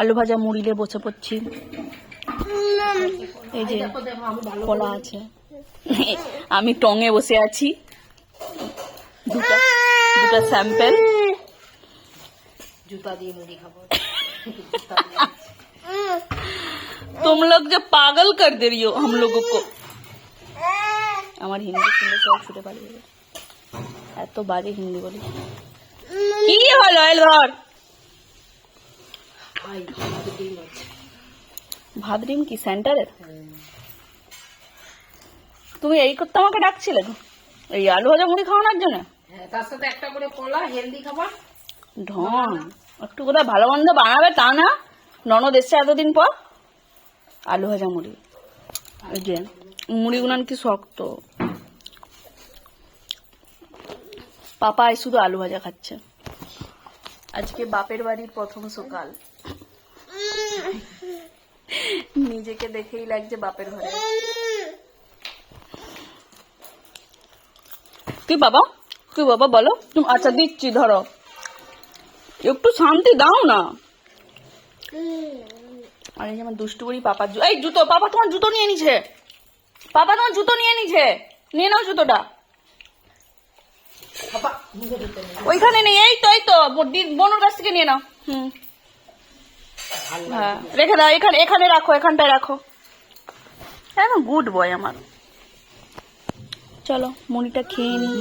আলু ভাজা মুড়ি দিয়ে বসে পড়ছি। এই যে কলা আছে, আমি টঙে বসে আছি। দুটা স্যাম্পেল। জুতা দিয়ে মুড়ি খাবো। तुम लोग जो पागल कर दे रही हो हम लोगों को। আমার হিন্দি শুনলে সব ছুটে পালিয়ে যাবে, এত বাজে হিন্দি বলি। কি হলো এল ধর ভাত ডিম কি সেন্টারের? তুমি এই করতে আমাকে ডাকছিলে এই আলু ভাজা মুড়ি খাওয়ানোর জন্য? হ্যাঁ, তার সাথে একটা করে কলা, হেলদি খাবার। ঢং, একটু কোথায় ভালো মন্দ বানাবে তা না, ননদ এসছে এতদিন পর। আলু ভাজা মুড়ি, ওই যে মুড়ি গুনান কি শক্ত। পাপা শুধু আলু ভাজা খাচ্ছে। আজকে বাপের বাড়ির প্রথম সকাল, নিজেকে দেখেই লাগছে বাপের ঘরে। কি বাবা, কি বাবা বলো তুমি? আচ্ছা দিচ্ছি, ধরো একটু শান্তি দাও না। আর এই যেমন দুষ্টু করি পাপার এই জুতো, পাপা তোমার জুতো নিয়ে নিছে, পাপা তোমার জুতো নিয়ে নিছে, নিয়ে নাও জুতোটা। ওইখানে নেই, এই তো বোনের কাছ থেকে নিয়ে নাও। হ্যাঁ রেখে দাও, এখানে রাখো, এখানটায় রাখো। একদম গুড বয় আমার। চলো মুড়িটা খেয়ে নি।